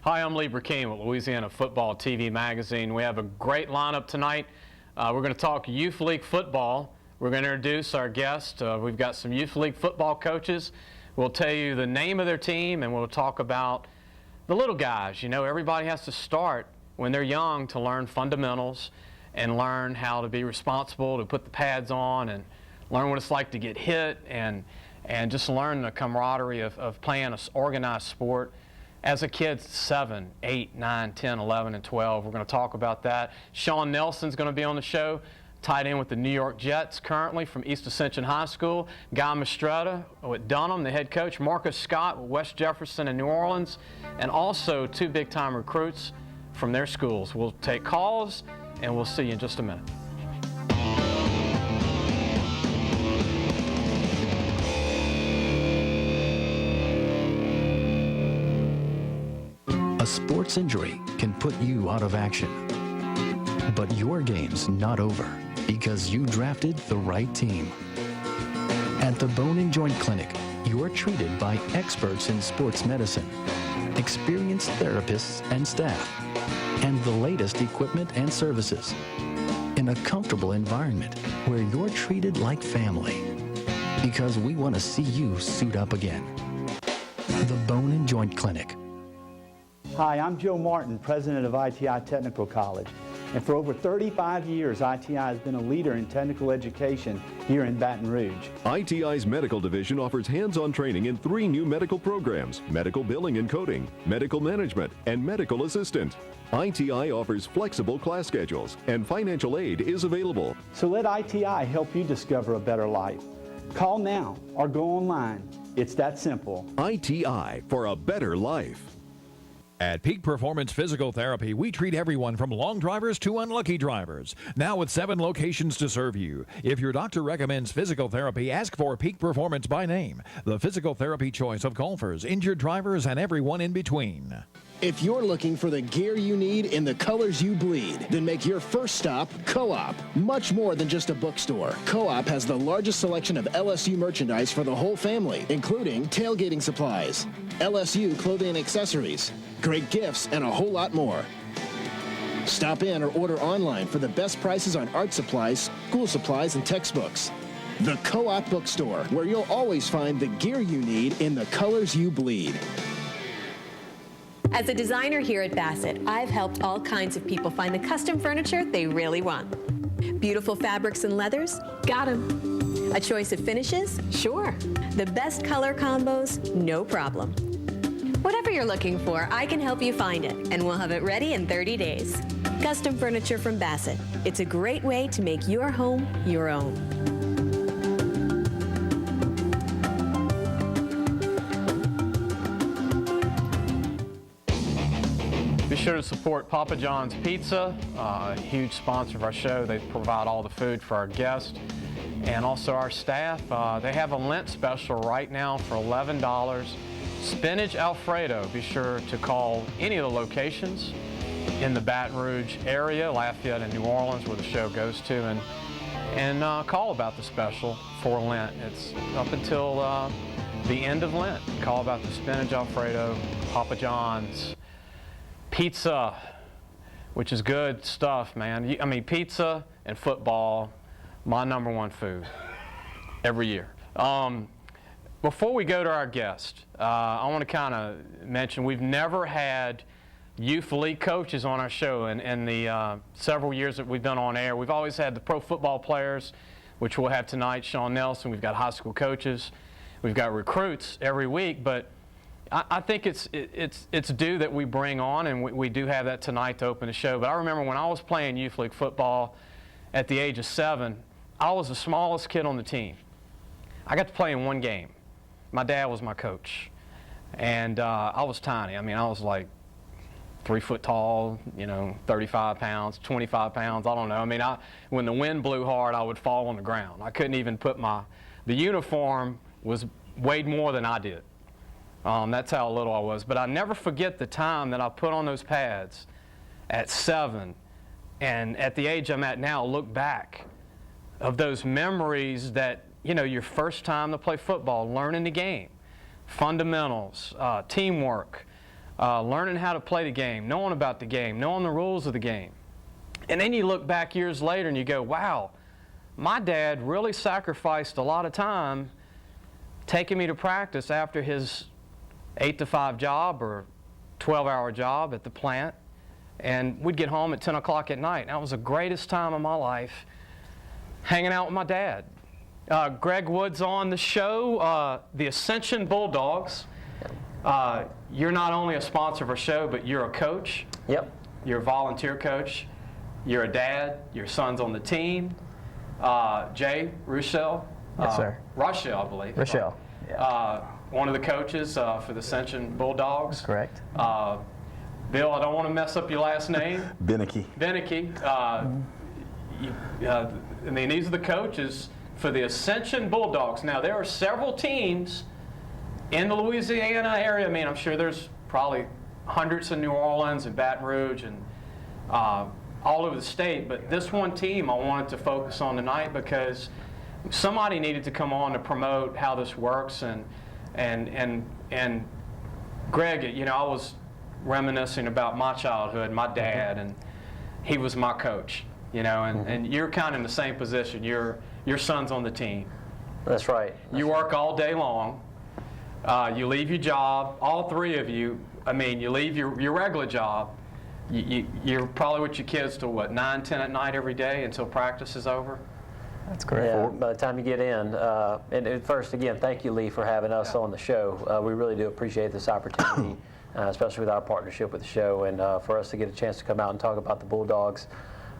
Hi, I'm Lee Burkeen with Louisiana Football TV Magazine. We have a great lineup tonight. We're going to talk Youth League football. We're going to introduce our guest. We've got some Youth League football coaches. We'll tell you the name of their team, and we'll talk about the little guys. You know, everybody has to start when they're young to learn fundamentals and learn how to be responsible, to put the pads on, and learn what it's like to get hit, and just learn the camaraderie of playing an organized sport. As a kid, 7, 8, 9, 10, 11, and 12. We're going to talk about that. Sean Nelson's going to be on the show, tied in with the New York Jets currently from East Ascension High School. Guy Mastretta with Dunham, the head coach. Marcus Scott with West Jefferson in New Orleans. And also 2 big-time recruits from their schools. We'll take calls, and we'll see you in just a minute. A sports injury can put you out of action. But your game's not over because you drafted the right team. At the Bone and Joint Clinic, you're treated by experts in sports medicine, experienced therapists and staff, and the latest equipment and services in a comfortable environment where you're treated like family. Because we want to see you suit up again. The Bone and Joint Clinic. Hi, I'm Joe Martin, president of ITI Technical College. And for over 35 years, ITI has been a leader in technical education here in Baton Rouge. ITI's medical division offers hands-on training in 3 new medical programs: medical billing and coding, medical management, and medical assistant. ITI offers flexible class schedules, and financial aid is available. So let ITI help you discover a better life. Call now or go online. It's that simple. ITI for a better life. At Peak Performance Physical Therapy, we treat everyone from long drivers to unlucky drivers. Now with 7 locations to serve you. If your doctor recommends physical therapy, ask for Peak Performance by name. The physical therapy choice of golfers, injured drivers, and everyone in between. If you're looking for the gear you need in the colors you bleed, then make your first stop Co-op. Much more than just a bookstore. Co-op has the largest selection of LSU merchandise for the whole family, including tailgating supplies, LSU clothing and accessories, great gifts, and a whole lot more. Stop in or order online for the best prices on art supplies, school supplies, and textbooks. The Co-op Bookstore, where you'll always find the gear you need in the colors you bleed. As a designer here at Bassett, I've helped all kinds of people find the custom furniture they really want. Beautiful fabrics and leathers? Got 'em. A choice of finishes? Sure. The best color combos? No problem. Whatever you're looking for, I can help you find it, and we'll have it ready in 30 days. Custom furniture from Bassett. It's a great way to make your home your own. Be sure to support Papa John's Pizza, a huge sponsor of our show. They provide all the food for our guests and also our staff. They have a Lent special right now for $11. Spinach Alfredo. Be sure to call any of the locations in the Baton Rouge area, Lafayette and New Orleans, where the show goes to, and call about the special for Lent. It's up until the end of Lent. Call about the Spinach Alfredo, Papa John's Pizza, which is good stuff, man. I mean, pizza and football, my #1 food every year. Before we go to our guest, I want to kind of mention we've never had youth league coaches on our show in the several years that we've been on air. We've always had the pro football players, which we'll have tonight, Sean Nelson. We've got high school coaches. We've got recruits every week, but I think it's due that we bring on, and we do have that tonight to open the show. But I remember when I was playing youth league football at the age of 7, I was the smallest kid on the team. I got to play in 1 game. My dad was my coach, and I was tiny. I mean, I was like 3 foot tall, you know, 35 pounds, 25 pounds, I don't know. I mean, when the wind blew hard, I would fall on the ground. I couldn't even put the uniform weighed more than I did. That's how little I was. But I never forget the time that I put on those pads at 7, and at the age I'm at now, look back of those memories that, you know, your first time to play football, learning the game, fundamentals, teamwork, learning how to play the game, knowing about the game, knowing the rules of the game. And then you look back years later and you go, wow, my dad really sacrificed a lot of time taking me to practice after his 8-to-5 job or 12-hour job at the plant. And we'd get home at 10 o'clock at night. And that was the greatest time of my life, hanging out with my dad. Greg Wood's on the show, the Ascension Bulldogs. You're not only a sponsor of our show, but you're a coach. Yep. You're a volunteer coach. You're a dad. Your son's on the team. Jay Rochelle. Yes, sir. Rochelle, I believe. Rochelle. Yeah. One of the coaches for the Ascension Bulldogs. Correct. Bill, I don't want to mess up your last name. Beneke. I mean, these are the coaches for the Ascension Bulldogs. Now, there are several teams in the Louisiana area. I mean, I'm sure there's probably hundreds in New Orleans and Baton Rouge and all over the state. But this one team I wanted to focus on tonight because somebody needed to come on to promote how this works. And Greg, you know, I was reminiscing about my childhood, my dad, and he was my coach. You know, and you're kind of in the same position. Your son's on the team. That's right. You work all day long. You leave your job, all three of you. I mean, you leave your regular job. You're probably with your kids till what, 9, 10 at night every day until practice is over? That's correct. Yeah, by the time you get in. And first, again, thank you, Lee, for having us on the show. We really do appreciate this opportunity, especially with our partnership with the show, and for us to get a chance to come out and talk about the Bulldogs.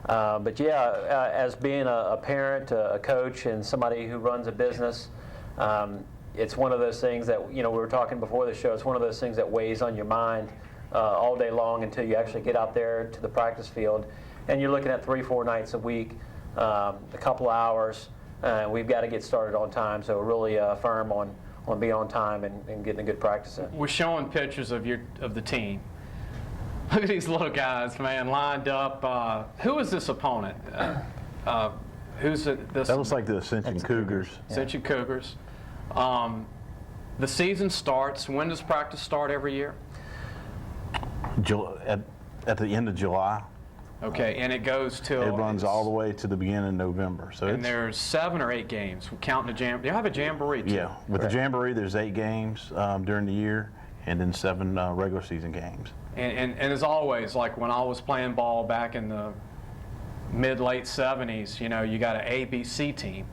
But yeah, as being a parent, a coach, and somebody who runs a business, it's one of those things that, you know, we were talking before the show, it's one of those things that weighs on your mind all day long until you actually get out there to the practice field. And you're looking at 3-4 nights a week, a couple of hours. We've got to get started on time, so we're really firm on being on time and getting a good practice in. We're showing pictures of the team. Look at these little guys, man, lined up. Who is this opponent? Who's this? That looks like the Ascension Cougars. Ascension Cougars. The season starts. When does practice start every year? At the end of July. Okay, and it goes till... It runs all the way to the beginning of November. So and there's 7 or 8 games. We're counting the jamboree. They have a jamboree, too. Yeah, with the jamboree, there's 8 games during the year, and then 7 regular season games. And as always, like when I was playing ball back in the mid-late 70s, you know, you got an ABC team,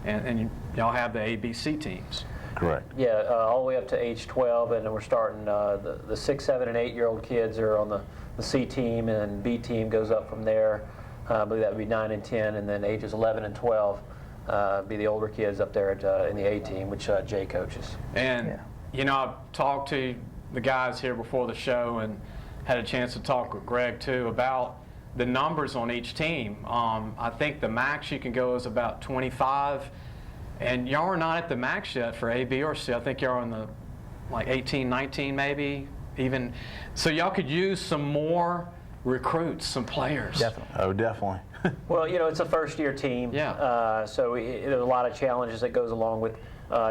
and y'all have the ABC teams. Correct. Yeah, all the way up to age 12, and then we're starting the 6, 7, and 8-year-old kids are on the C team, and B team goes up from there. I believe that would be 9 and 10, and then ages 11 and 12 be the older kids up there in the A team, which Jay coaches. And, you know, I've talked to the guys here before the show and had a chance to talk with Greg, too, about the numbers on each team. I think the max you can go is about 25. And y'all are not at the max yet for A, B, or C. I think y'all are in the, like, 18, 19 maybe, even. So y'all could use some more recruits, some players. Definitely. Oh, definitely. Well, you know, it's a first-year team. Yeah. So there's a lot of challenges that goes along with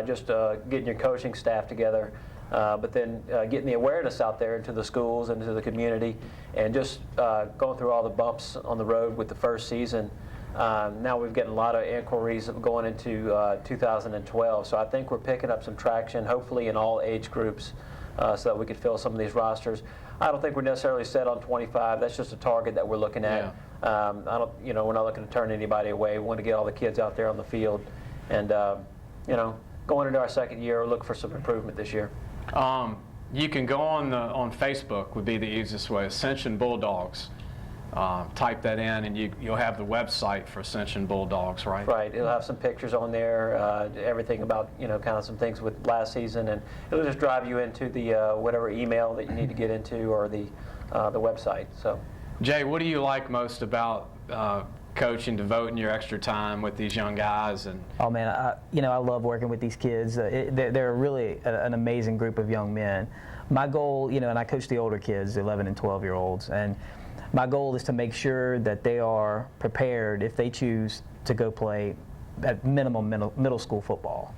just getting your coaching staff together, but then getting the awareness out there into the schools and to the community, and just going through all the bumps on the road with the first season. Now we've gotten a lot of inquiries going into 2012, so I think we're picking up some traction, hopefully in all age groups, so that we could fill some of these rosters. I don't think we're necessarily set on 25. That's just a target that we're looking at. Yeah. You know, we're not looking to turn anybody away. We want to get all the kids out there on the field, and you know, going into our second year, we'll look for some improvement this year. You can go on Facebook would be the easiest way. Ascension Bulldogs. Type that in, and you'll have the website for Ascension Bulldogs, right? Right. It'll have some pictures on there, everything about, you know, kind of some things with last season, and it'll just drive you into the whatever email that you need to get into, or the website. So, Jay, what do you like most about coaching, devoting your extra time with these young guys? And oh man, you know, I love working with these kids. They're really an amazing group of young men. My goal, you know, and I coach the older kids, 11 and 12-year-olds, and my goal is to make sure that they are prepared if they choose to go play at minimum middle school football.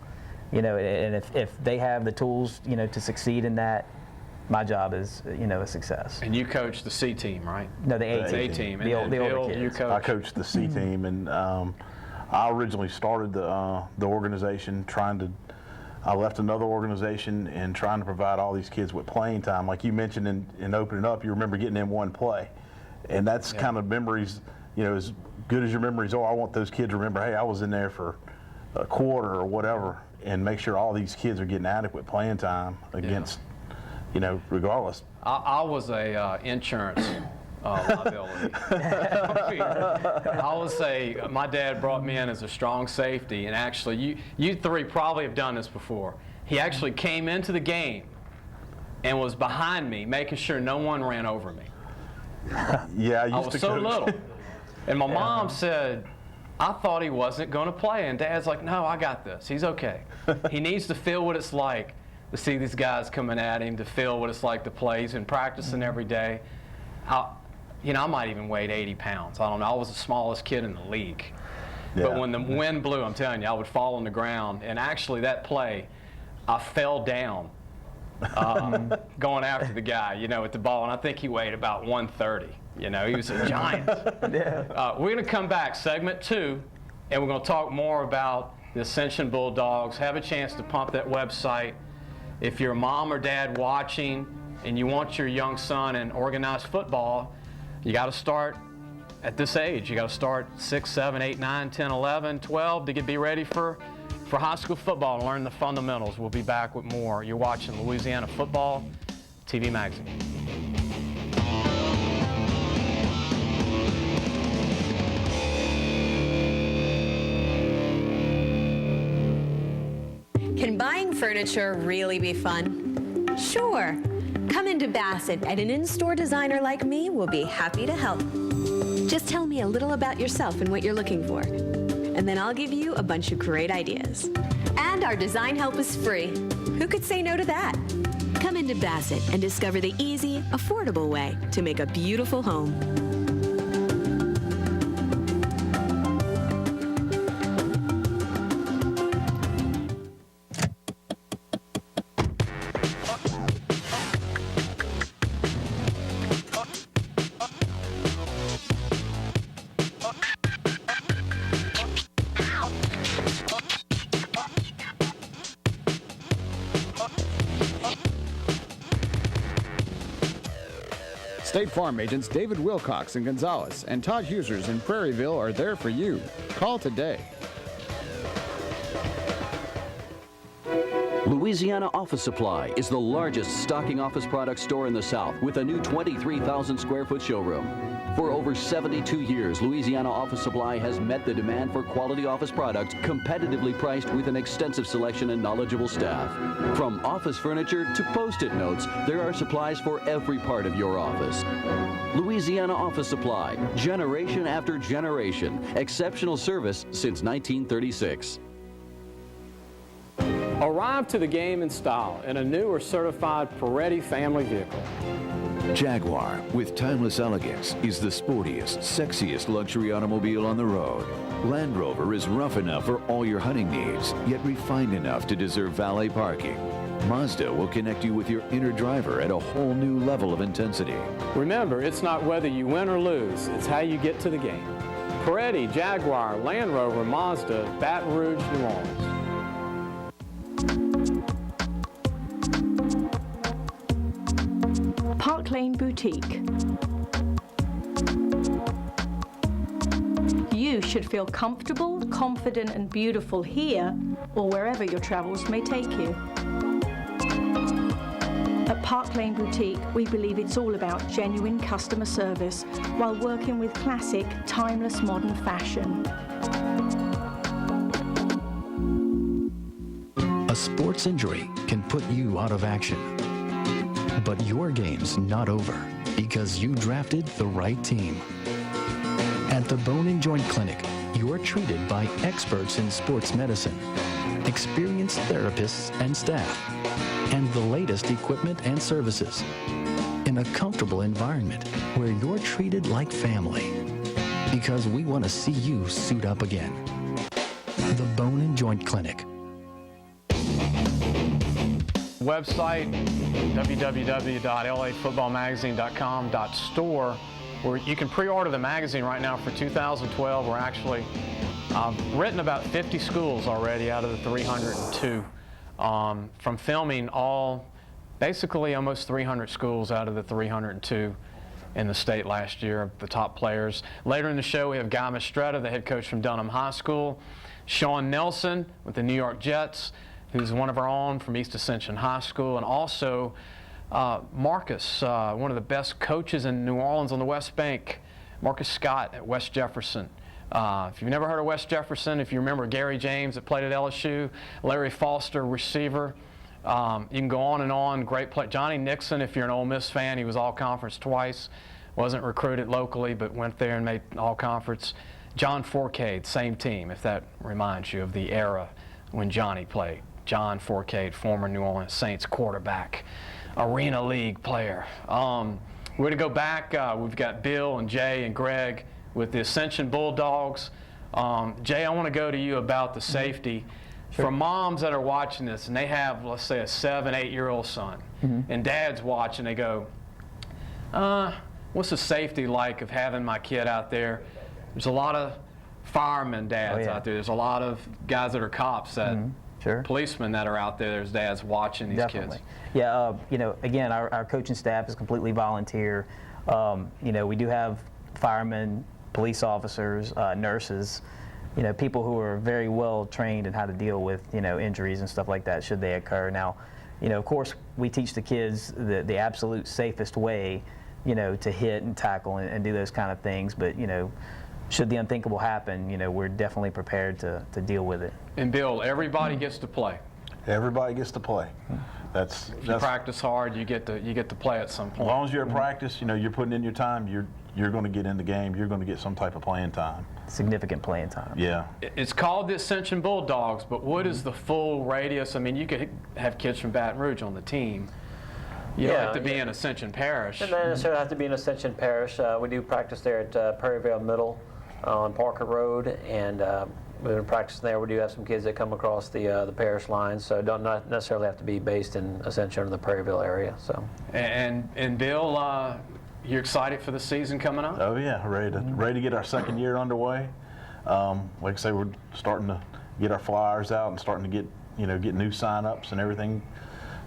You know, and if they have the tools, you know, to succeed in that, my job is, a success. And you coach the C team, right? No, the A The team. A team. The And older Bill, kids. you coach. I coached the C team, and I originally started the organization I left another organization and trying to provide all these kids with playing time. Like you mentioned in opening up, you remember getting in one play. And that's kind of memories, as good as your memories are, I want those kids to remember, hey, I was in there for a quarter or whatever, and make sure all these kids are getting adequate playing time against, regardless. I was a insurance liability. I would say my dad brought me in as a strong safety, and actually, you three probably have done this before. He actually came into the game and was behind me, making sure no one ran over me. Yeah, I was so little. And my mom said, I thought he wasn't going to play. And Dad's like, no, I got this. He's okay. He needs to feel what it's like to see these guys coming at him, to feel what it's like to play. He's been practicing every day. I might even weighed 80 pounds. I don't know. I was the smallest kid in the league. Yeah. But when the wind blew, I'm telling you, I would fall on the ground. And actually, that play, I fell down going after the guy, with the ball. And I think he weighed about 130. He was a giant. We're going to come back, segment 2, and we're going to talk more about the Ascension Bulldogs. Have a chance to pump that website. If you're a mom or dad watching and you want your young son in organized football, you got to start at this age. You got to start 6, 7, 8, 9, 10, 11, 12 to be ready for high school football and learn the fundamentals. We'll be back with more. You're watching Louisiana Football TV Magazine. Can buying furniture really be fun? Sure. Come into Bassett, and an in-store designer like me will be happy to help. Just tell me a little about yourself and what you're looking for, and then I'll give you a bunch of great ideas. And our design help is free. Who could say no to that? Come into Bassett and discover the easy, affordable way to make a beautiful home. State Farm agents David Wilcox in Gonzales and Todd Husers in Prairieville are there for you. Call today. Louisiana Office Supply is the largest stocking office product store in the South with a new 23,000 square foot showroom. For over 72 years, Louisiana Office Supply has met the demand for quality office products competitively priced with an extensive selection and knowledgeable staff. From office furniture to Post-it notes, there are supplies for every part of your office. Louisiana Office Supply, generation after generation, exceptional service since 1936. Arrive to the game in style in a new or certified Peretti family vehicle. Jaguar, with timeless elegance, is the sportiest, sexiest luxury automobile on the road. Land Rover is rough enough for all your hunting needs, yet refined enough to deserve valet parking. Mazda will connect you with your inner driver at a whole new level of intensity. Remember, it's not whether you win or lose, it's how you get to the game. Peretti, Jaguar, Land Rover, Mazda, Baton Rouge, New Orleans. Park Lane Boutique. You should feel comfortable, confident, and beautiful here or wherever your travels may take you. At Park Lane Boutique, we believe it's all about genuine customer service while working with classic, timeless modern fashion. A sports injury can put you out of action. But your game's not over because you drafted the right team. At the Bone and Joint Clinic, you're treated by experts in sports medicine, experienced therapists and staff, and the latest equipment and services in a comfortable environment where you're treated like family because we want to see you suit up again. The Bone and Joint Clinic. Website, www.lafootballmagazine.com.store, where you can pre-order the magazine right now for 2012. We're actually written about 50 schools already out of the 302, from filming basically almost 300 schools out of the 302 in the state last year, the top players. Later in the show, we have Guy Mistretta, the head coach from Dunham High School, Sean Nelson with the New York Jets, who's one of our own from East Ascension High School, and also Marcus, one of the best coaches in New Orleans on the West Bank, Marcus Scott at West Jefferson. If you've never heard of West Jefferson, if you remember Gary James that played at LSU, Larry Foster, receiver, you can go on and on, great play. Johnny Nixon, if you're an Ole Miss fan, he was all-conference twice, wasn't recruited locally, but went there and made all-conference. John Forcade, same team, if that reminds you of the era when Johnny played. John Forcade, former New Orleans Saints quarterback, Arena League player. We're going to go back. We've got Bill and Jay and Greg with the Ascension Bulldogs. Jay, I want to go to you about the safety. Sure. For moms that are watching this and they have, let's say, a 7, 8-year-old son, and dad's watching, they go, what's the safety like of having my kid out there? There's a lot of firemen dads out there. There's a lot of guys that are cops, policemen that are out there. There's dads watching these kids. Yeah, again, our coaching staff is completely volunteer. We do have firemen, police officers, nurses, people who are very well trained in how to deal with, injuries and stuff like that should they occur. Now, of course, we teach the kids the absolute safest way, to hit and tackle and do those kind of things. But, should the unthinkable happen, we're definitely prepared to deal with it. And Bill, everybody gets to play. Everybody gets to play. If you practice hard, you get to play at some point. As long as you're at practice, you're putting in your time, you're going to get in the game, you're going to get some type of playing time. Significant playing time. Yeah. It's called the Ascension Bulldogs, but what is the full radius? I mean, you could have kids from Baton Rouge on the team. You don't have to be in Ascension Parish. You don't necessarily have to be in Ascension Parish. We do practice there at Prairieville Middle on Parker Road, and we've been practicing there. We do have some kids that come across the parish lines, so don't not necessarily have to be based in Ascension or the Prairieville area. So. And Bill, you're excited for the season coming up? Oh yeah, ready to get our second year underway. Like I say, we're starting to get our flyers out and starting to get new sign-ups and everything.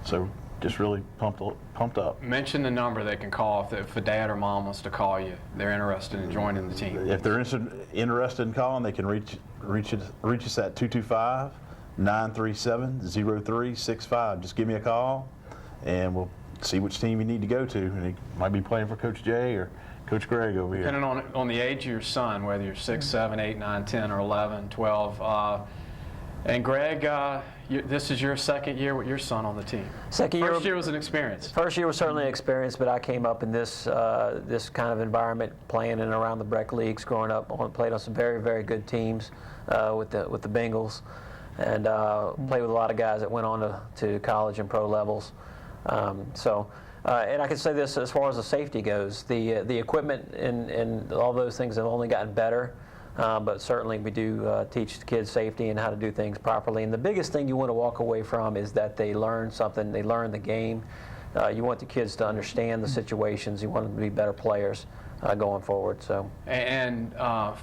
So just really pumped up. Mention the number they can call if a dad or mom wants to call you. They're interested in joining the team. If they're interested in calling, they can reach us at 225-937-0365. Just give me a call, and we'll see which team you need to go to. And he might be playing for Coach Jay or Coach Greg over here. Depending on the age of your son, whether you're 6, 7, 8, 9, 10, or 11, 12. And Greg, this is your second year with your son on the team. First year was an experience. First year was certainly an experience, but I came up in this this kind of environment, playing in and around the Breck Leagues, growing up. Played on some very, very good teams with the Bengals, and played with a lot of guys that went on to college and pro levels. And I can say this as far as the safety goes, the equipment and all those things have only gotten better. But certainly we do teach the kids safety and how to do things properly. And the biggest thing you want to walk away from is that they learn something. They learn the game. You want the kids to understand the situations. You want them to be better players going forward. So. And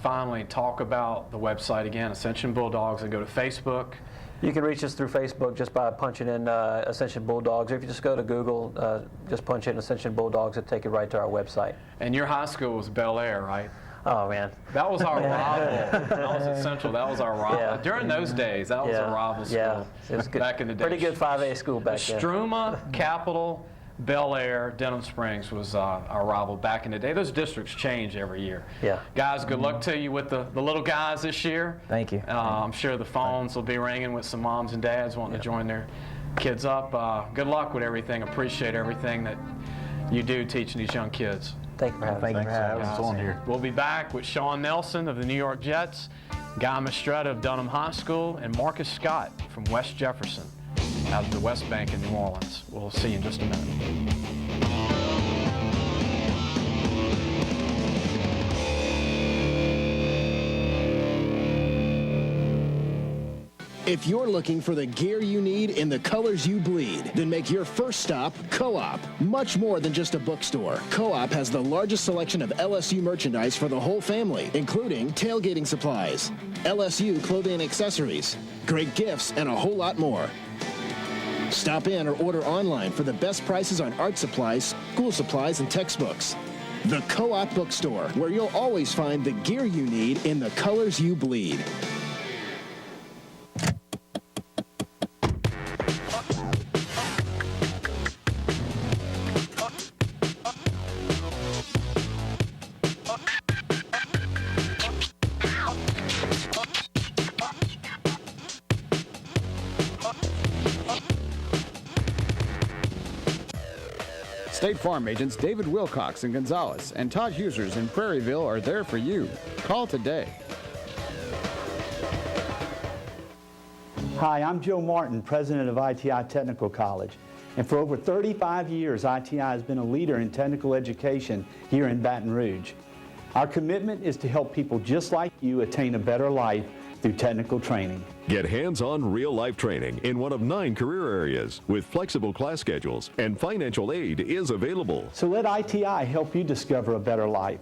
finally, talk about the website again, Ascension Bulldogs, and go to Facebook. You can reach us through Facebook just by punching in Ascension Bulldogs. Or if you just go to Google, just punch in Ascension Bulldogs, it'll take you right to our website. And your high school was Bel Air, right? Oh, man. That was our rival. That was at Central. That was our rival. Yeah. During those days, that was a rival school. Yeah. It was good. Back in the day. Pretty good 5A school back then. Struma, Capital, Bel Air, Denham Springs was our rival back in the day. Those districts change every year. Yeah. Guys, good luck to you with the little guys this year. Thank you. I'm sure the phones will be ringing with some moms and dads wanting to join their kids up. Good luck with everything. Appreciate everything that you do teaching these young kids. Thank you for having us on here. We'll be back with Sean Nelson of the New York Jets, Guy Mistretta of Dunham High School, and Marcus Scott from West Jefferson out of the West Bank in New Orleans. We'll see you in just a minute. If you're looking for the gear you need in the colors you bleed, then make your first stop Co-op. Much more than just a bookstore, Co-op has the largest selection of LSU merchandise for the whole family, including tailgating supplies, LSU clothing and accessories, great gifts, and a whole lot more. Stop in or order online for the best prices on art supplies, school supplies, and textbooks. The Co-op Bookstore, where you'll always find the gear you need in the colors you bleed. State Farm agents David Wilcox in Gonzales and Todd Husers in Prairieville are there for you. Call today. Hi, I'm Joe Martin, president of ITI Technical College. And for over 35 years, ITI has been a leader in technical education here in Baton Rouge. Our commitment is to help people just like you attain a better life through technical training. Get hands-on real-life training in one of 9 career areas with flexible class schedules, and financial aid is available. So let ITI help you discover a better life.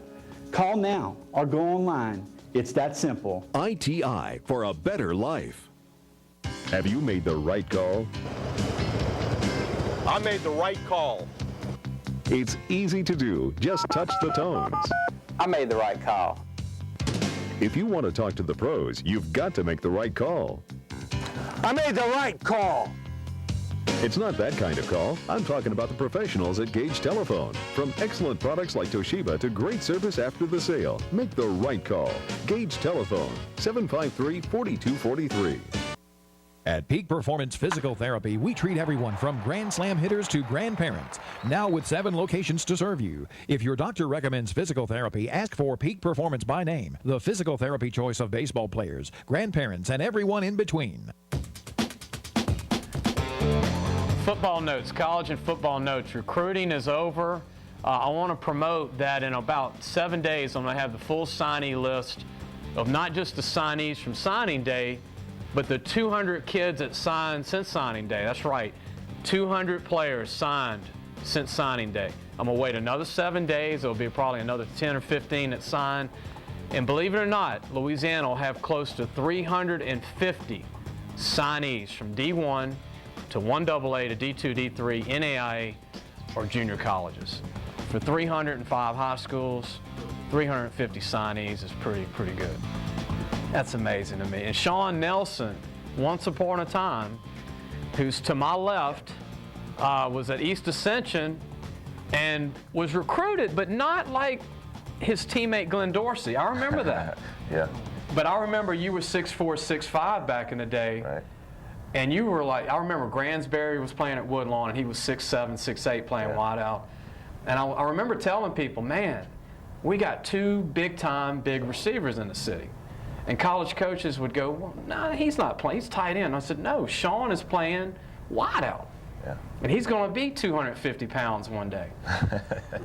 Call now or go online. It's that simple. ITI for a better life. Have you made the right call? I made the right call. It's easy to do. Just touch the tones. I made the right call. If you want to talk to the pros, you've got to make the right call. I made the right call. It's not that kind of call. I'm talking about the professionals at Gage Telephone. From excellent products like Toshiba to great service after the sale, make the right call. Gage Telephone, 753-4243. At Peak Performance Physical Therapy, we treat everyone from Grand Slam hitters to grandparents. Now with 7 locations to serve you. If your doctor recommends physical therapy, ask for Peak Performance by name, the physical therapy choice of baseball players, grandparents, and everyone in between. Football notes, college and football notes. Recruiting is over. I want to promote that in about 7 days I'm going to have the full signee list of not just the signees from signing day, but the 200 kids that signed since signing day. That's right, 200 players signed since signing day. I'm going to wait another 7 days. There'll be probably another 10 or 15 that sign. And believe it or not, Louisiana will have close to 350 signees from D1 to 1AA to D2, D3, NAIA, or junior colleges. For 305 high schools, 350 signees is pretty good. That's amazing to me. And Sean Nelson, once upon a time, who's to my left, was at East Ascension and was recruited, but not like his teammate Glenn Dorsey. I remember that. Yeah. But I remember you were 6'4", 6'5" back in the day. Right. And you were like, I remember Gransberry was playing at Woodlawn, and he was 6'7", 6'8", playing wide out. And I remember telling people, man, we got 2 big-time, big receivers in the city. And college coaches would go, well, no, he's not playing, he's tight end. I said, no, Sean is playing wide out. Yeah. And he's going to be 250 pounds one day.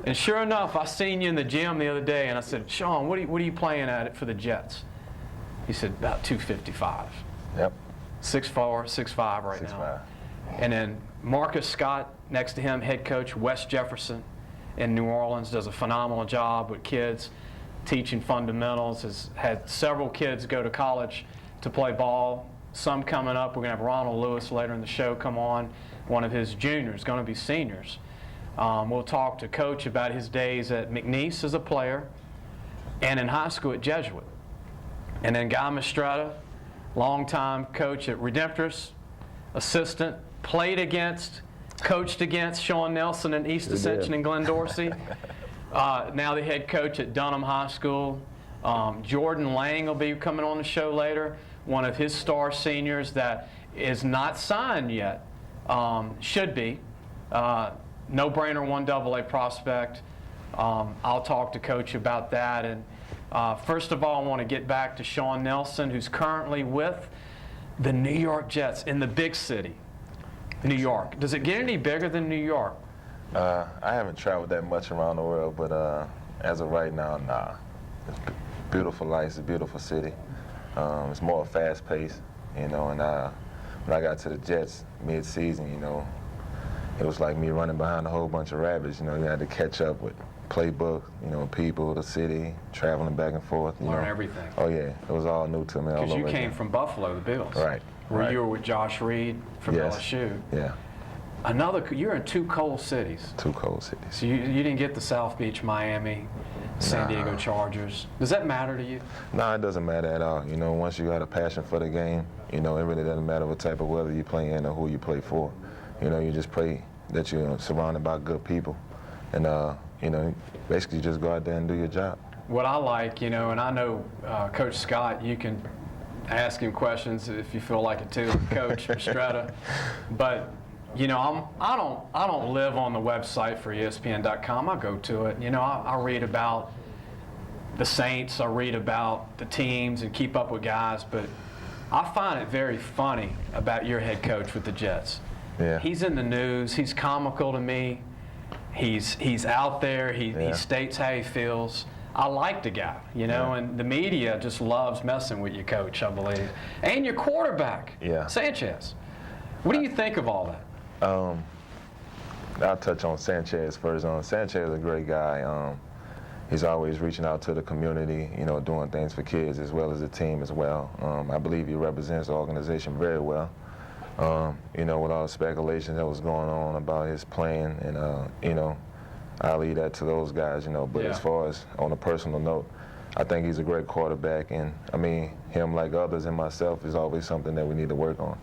And sure enough, I seen you in the gym the other day, and I said, Sean, what are you playing at for the Jets? He said, about 255. Yep. 6'4", 6'5" right now. And then Marcus Scott, next to him, head coach Wes Jefferson in New Orleans, does a phenomenal job with kids, teaching fundamentals, has had several kids go to college to play ball, some coming up. We're going to have Ronald Lewis later in the show come on, one of his juniors, going to be seniors. We'll talk to Coach about his days at McNeese as a player and in high school at Jesuit. And then Guy Mistretta, longtime coach at Redemptorist, assistant, played against, coached against Sean Nelson and East Ascension and Glenn Dorsey. Now the head coach at Dunham High School. Jordan Lang will be coming on the show later, one of his star seniors that is not signed yet, should be. No-brainer 1AA prospect. I'll talk to Coach about that. And first of all, I want to get back to Sean Nelson, who's currently with the New York Jets in the big city, New York. Does it get any bigger than New York? I haven't traveled that much around the world, but as of right now, nah. It's beautiful lights, it's a beautiful city. It's more fast-paced. you know, and when I got to the Jets mid-season, you know, it was like me running behind a whole bunch of rabbits. You know, you had to catch up with playbook, you know, people, the city, traveling back and forth. Learn everything. Oh yeah, it was all new to me. Because you came from Buffalo, the Bills. Right. Where you were with Josh Reed from LSU. Yeah. You're in two cold cities. Two cold cities. So you didn't get the South Beach, Miami, San Diego Chargers. Does that matter to you? No, it doesn't matter at all. You know, once you got a passion for the game, you know, it really doesn't matter what type of weather you play in or who you play for. You know, you just pray that you're surrounded by good people. And, you know, basically just go out there and do your job. What I like, you know, and I know Coach Scott, you can ask him questions if you feel like it too, Coach Mistretta. But, you know, I don't live on the website for ESPN.com. I go to it. You know, I read about the Saints. I read about the teams and keep up with guys. But I find it very funny about your head coach with the Jets. Yeah. He's in the news. He's comical to me. He's out there. He states how he feels. I like the guy, you know, and the media just loves messing with you, Coach, I believe. And your quarterback, Sanchez. What do you think of all that? I'll touch on Sanchez first. Sanchez is a great guy. He's always reaching out to the community, you know, doing things for kids as well as the team as well. I believe he represents the organization very well. You know, with all the speculation that was going on about his playing, and you know, I'll leave that to those guys, you know. But as far as on a personal note, I think he's a great quarterback, and I mean, him like others and myself is always something that we need to work on.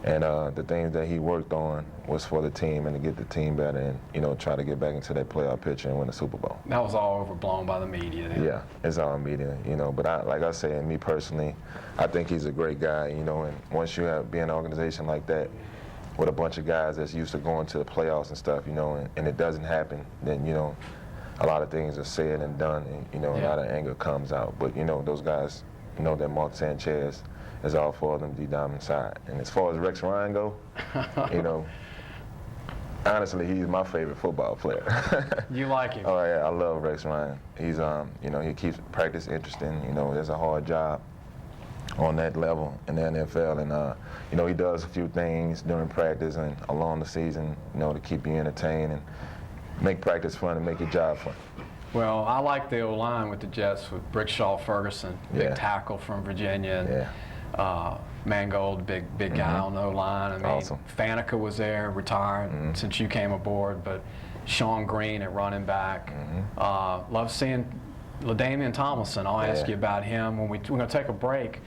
And the things that he worked on was for the team and to get the team better and, you know, try to get back into that playoff picture and win the Super Bowl. That was all overblown by the media then. Yeah, it's all media, you know. But like I say, me personally, I think he's a great guy, you know. And once you be in an organization like that with a bunch of guys that's used to going to the playoffs and stuff, you know, and it doesn't happen, then, you know, a lot of things are said and done, and, you know, a lot of anger comes out. But, you know, those guys know that Mark Sanchez is all for them deep down inside. And as far as Rex Ryan go, you know, honestly, he's my favorite football player. You like him? Oh yeah, I love Rex Ryan. He's you know, he keeps practice interesting. You know, there's a hard job on that level in the NFL, and you know, he does a few things during practice and along the season, you know, to keep you entertained and make practice fun and make your job fun. Well, I like the O-line with the Jets with Brickshaw Ferguson, big tackle from Virginia. And, Mangold, big guy on the O-line. I mean, awesome. Faneca was there, retired since you came aboard, but Sean Green at running back. Love seeing LaDainian Tomlinson. I'll ask you about him when we're going to take a break.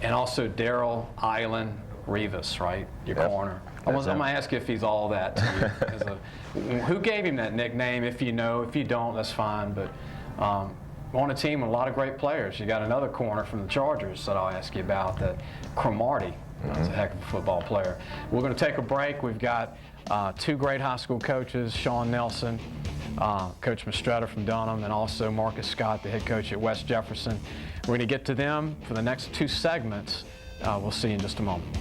And also Daryl Island Rivas, right? Your corner. I'm going to ask you if he's all that to you. Who gave him that nickname? If you know, if you don't, that's fine. But on a team with a lot of great players. You got another corner from the Chargers that I'll ask you about, that Cromartie. He's a heck of a football player. We're going to take a break. We've got two great high school coaches, Sean Nelson, Coach Mistretta from Dunham, and also Marcus Scott, the head coach at West Jefferson. We're going to get to them for the next two segments. We'll see you in just a moment.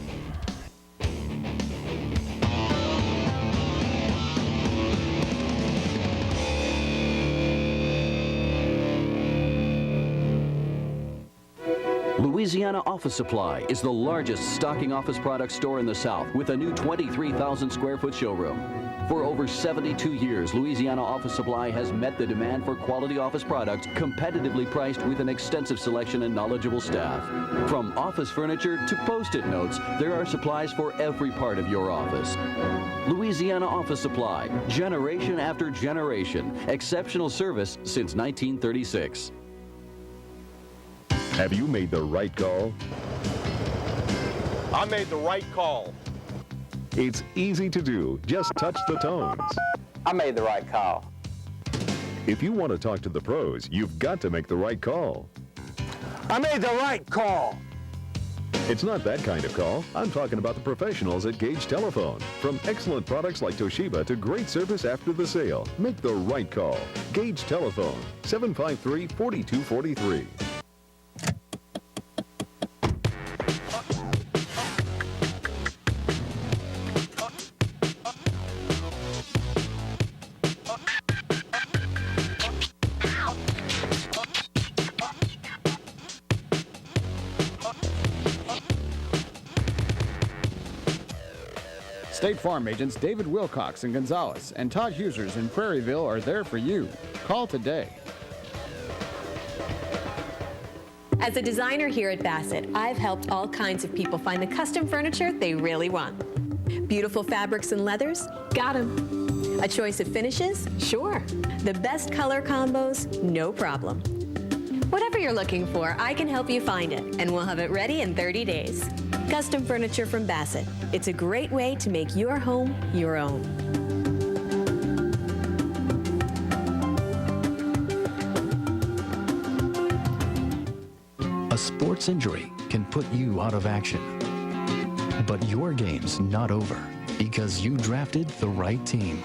Louisiana Office Supply is the largest stocking office product store in the South with a new 23,000 square foot showroom. For over 72 years, Louisiana Office Supply has met the demand for quality office products competitively priced with an extensive selection and knowledgeable staff. From office furniture to Post-it notes, there are supplies for every part of your office. Louisiana Office Supply, generation after generation, exceptional service since 1936. Have you made the right call? I made the right call. It's easy to do. Just touch the tones. I made the right call. If you want to talk to the pros, you've got to make the right call. I made the right call. It's not that kind of call. I'm talking about the professionals at Gage Telephone. From excellent products like Toshiba to great service after the sale, make the right call. Gage Telephone, 753-4243. State Farm agents David Wilcox in Gonzales and Todd Husers in Prairieville are there for you. Call today. As a designer here at Bassett, I've helped all kinds of people find the custom furniture they really want. Beautiful fabrics and leathers? Got 'em. A choice of finishes? Sure. The best color combos? No problem. Whatever you're looking for, I can help you find it, and we'll have it ready in 30 days. Custom furniture from Bassett. It's a great way to make your home your own. A sports injury can put you out of action. But your game's not over because you drafted the right team.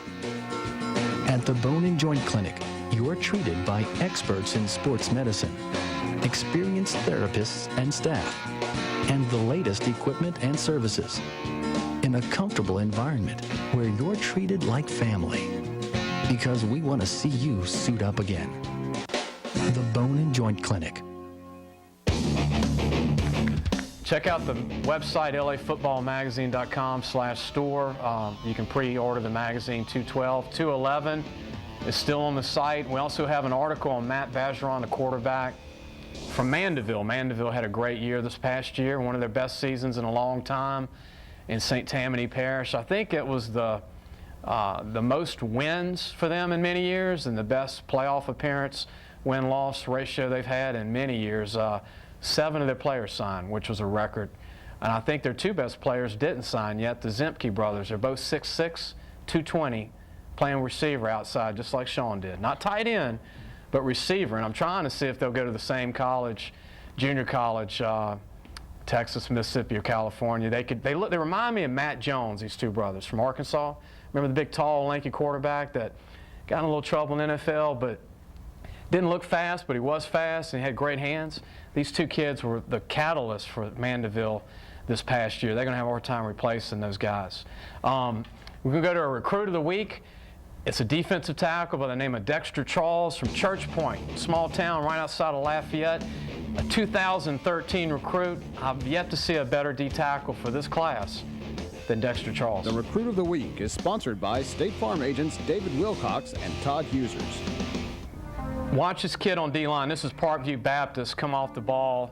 At the Bone and Joint Clinic, you're treated by experts in sports medicine, experienced therapists and staff, and the latest equipment and services in a comfortable environment where you're treated like family. Because we want to see you suit up again. The Bone and Joint Clinic. Check out the website, lafootballmagazine.com/store. You can pre-order the magazine. 211 is still on the site. We also have an article on Matt Bergeron, the quarterback from Mandeville. Mandeville had a great year this past year, one of their best seasons in a long time in St. Tammany Parish. I think it was the most wins for them in many years and the best playoff appearance win-loss ratio they've had in many years. 7 of their players signed, which was a record. And I think their 2 best players didn't sign yet, the Zemke brothers. They're both 6'6", 220, playing receiver outside, just like Sean did. Not tight end, but receiver. And I'm trying to see if they'll go to the same college, junior college, Texas, Mississippi, or California. They remind me of Matt Jones, these 2 brothers from Arkansas. Remember the big, tall, lanky quarterback that got in a little trouble in the NFL, but didn't look fast, but he was fast, and he had great hands. These 2 kids were the catalyst for Mandeville this past year. They're going to have a hard time replacing those guys. We're going to go to a recruit of the week. It's a defensive tackle by the name of Dexter Charles from Church Point, small town right outside of Lafayette. A 2013 recruit. I've yet to see a better D tackle for this class than Dexter Charles. The recruit of the week is sponsored by State Farm agents David Wilcox and Todd Husers. Watch this kid on D-line. This is Parkview Baptist come off the ball.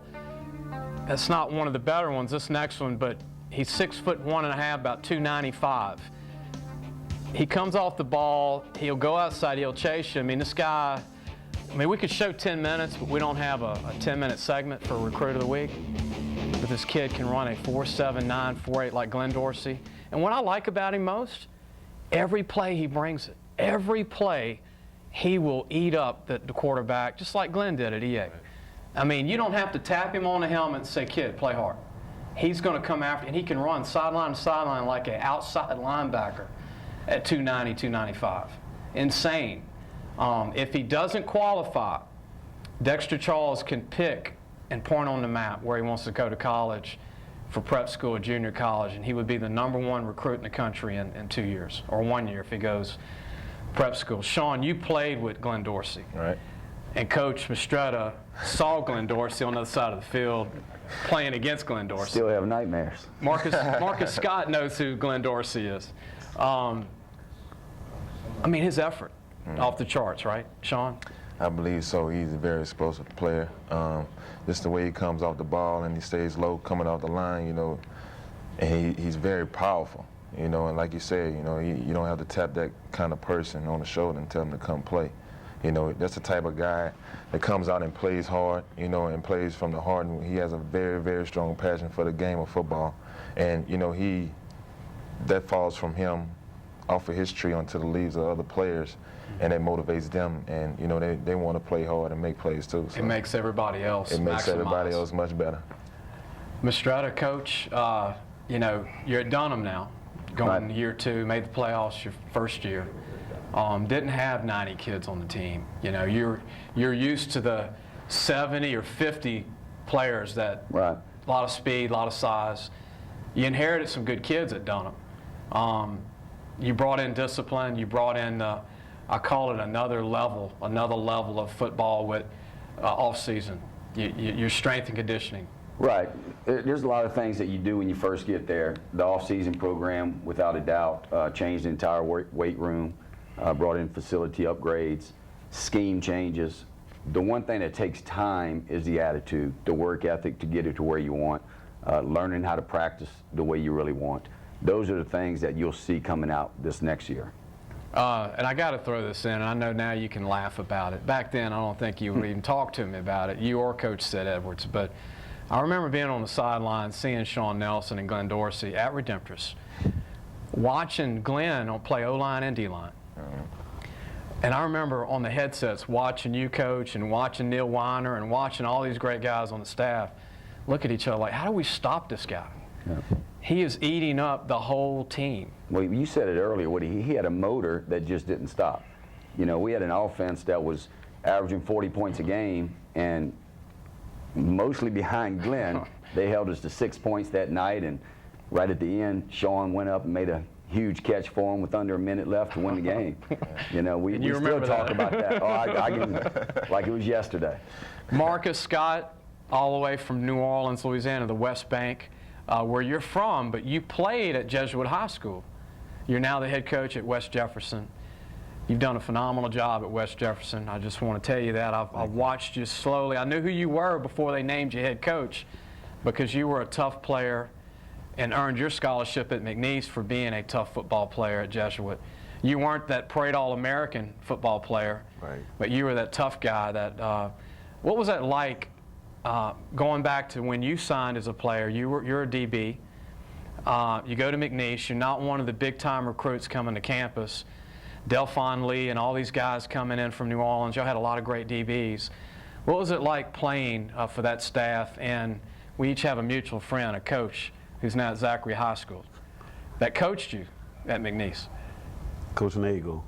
That's not one of the better ones, this next one, but he's 6'1½", about 295. He comes off the ball, he'll go outside, he'll chase you. I mean, this guy, we could show 10 minutes, but we don't have a 10-minute segment for Recruit of the Week. But this kid can run a 4.79, 4.8 like Glenn Dorsey. And what I like about him most, every play he brings it. Every play, he will eat up the quarterback, just like Glenn did at EA. I mean, you don't have to tap him on the helmet and say, kid, play hard. He's going to come after, and he can run sideline to sideline like an outside linebacker at 290, 295. Insane. If he doesn't qualify, Dexter Charles can pick and point on the map where he wants to go to college for prep school or junior college, and he would be the #1 recruit in the country in 2 years, or 1 year if he goes prep school. Sean, you played with Glenn Dorsey. Right. And Coach Mistretta saw Glenn Dorsey on the other side of the field playing against Glenn Dorsey. Still have nightmares. Marcus Scott knows who Glenn Dorsey is. I mean, his effort, off the charts, right, Sean? I believe so. He's a very explosive player. Just the way he comes off the ball and he stays low coming off the line, you know, and he's very powerful. You know, and like you said, you know, you don't have to tap that kind of person on the shoulder and tell him to come play. You know, that's the type of guy that comes out and plays hard, you know, and plays from the heart. And he has a very, very strong passion for the game of football. And, you know, that falls from him off of his tree onto the leaves of other players, and it motivates them. And, you know, they want to play hard and make plays too. So it makes everybody else everybody else much better. Mistretta, Coach, you know, you're at Dunham now. Going year 2, made the playoffs your first year. Didn't have 90 kids on the team. You know, you're used to the 70 or 50 players that a lot of speed, a lot of size. You inherited some good kids at Dunham. You brought in discipline. You brought in, I call it another level of football with off season. Your strength and conditioning Right. There's a lot of things that you do when you first get there. The off-season program, without a doubt, changed the entire weight room, brought in facility upgrades, scheme changes. The one thing that takes time is the attitude, the work ethic to get it to where you want, learning how to practice the way you really want. Those are the things that you'll see coming out this next year. And I got to throw this in, and I know now you can laugh about it. Back then, I don't think you would even talk to me about it, you or Coach Sid Edwards. But I remember being on the sideline, seeing Sean Nelson and Glenn Dorsey at Redemptorist, watching Glenn play O-line and D-line. And I remember on the headsets watching you, Coach, and watching Neil Weiner and watching all these great guys on the staff look at each other like, how do we stop this guy? Yeah. He is eating up the whole team. Well, you said it earlier, Woody. He had a motor that just didn't stop. You know, we had an offense that was averaging 40 points a game, and mostly behind Glenn. They held us to 6 points that night, and right at the end, Sean went up and made a huge catch for him with under a minute left to win the game. You know, we still talk about that. Oh, I can, like it was yesterday. Marcus Scott, all the way from New Orleans, Louisiana, the West Bank, where you're from, but you played at Jesuit High School. You're now the head coach at West Jefferson. You've done a phenomenal job at West Jefferson. I just want to tell you that. I've watched you slowly. I knew who you were before they named you head coach, because you were a tough player and earned your scholarship at McNeese for being a tough football player at Jesuit. You weren't that Parade All-American football player, right, but you were that tough guy. That what was that like going back to when you signed as a player? You're a DB. You go to McNeese. You're not one of the big-time recruits coming to campus. Delphon Lee and all these guys coming in from New Orleans. Y'all had a lot of great DBs. What was it like playing for that staff? And we each have a mutual friend, a coach, who's now at Zachary High School, that coached you at McNeese. Coach Nagel.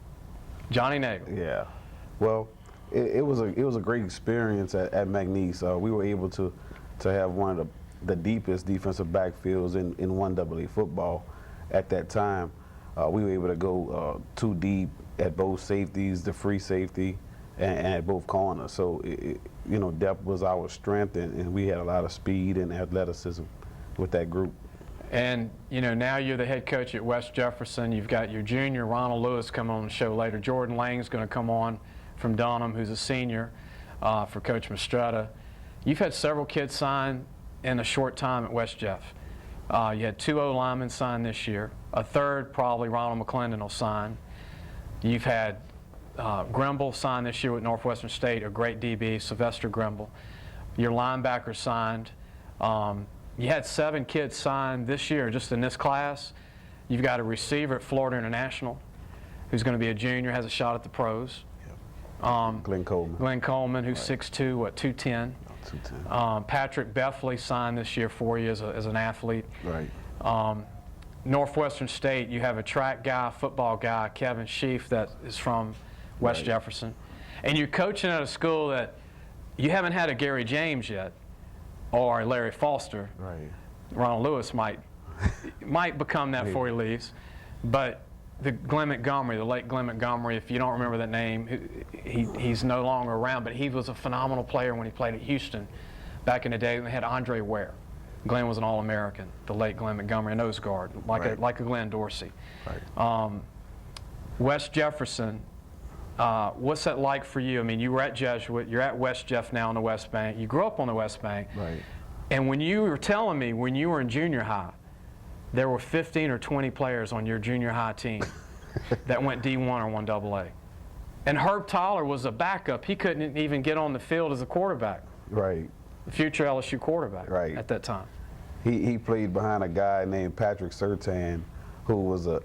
Johnny Nagel. Yeah. Well, it was a great experience at McNeese. We were able to have one of the deepest defensive backfields in 1AA football at that time. We were able to go too deep at both safeties, the free safety, and at both corners. So, you know, depth was our strength, and we had a lot of speed and athleticism with that group. And, you know, now you're the head coach at West Jefferson. You've got your junior, Ronald Lewis, coming on the show later. Jordan Lang's going to come on from Dunham, who's a senior for Coach Mastretta. You've had several kids sign in a short time at West Jeff. You had 2 O-linemen sign this year. A third, probably Ronald McClendon, will sign. You've had Grimble sign this year with Northwestern State, a great DB, Sylvester Grimble. Your linebacker signed. You had 7 kids sign this year, just in this class. You've got a receiver at Florida International who's going to be a junior, has a shot at the pros. Glenn Coleman. Glenn Coleman, who's 6'2", what, 210? 210. Patrick Beffley signed this year for you as an athlete. Right. Northwestern State, you have a track guy, football guy, Kevin Sheaf, that is from West Jefferson. And you're coaching at a school that you haven't had a Gary James yet, or a Larry Foster. Right. Ronald Lewis might become that before he leaves. But the Glenn Montgomery, the late Glenn Montgomery, if you don't remember that name, he's no longer around, but he was a phenomenal player when he played at Houston back in the day when they had Andre Ware. Glenn was an All-American, the late Glenn Montgomery, a nose guard, like a Glenn Dorsey. Right. West Jefferson, what's that like for you? I mean, you were at Jesuit, you're at West Jeff now on the West Bank, you grew up on the West Bank. Right. And when you were telling me when you were in junior high, there were 15 or 20 players on your junior high team that went D1 or 1AA. And Herb Tyler was a backup. He couldn't even get on the field as a quarterback. Right. The future LSU quarterback right. at that time. He played behind a guy named Patrick Surtain, who was I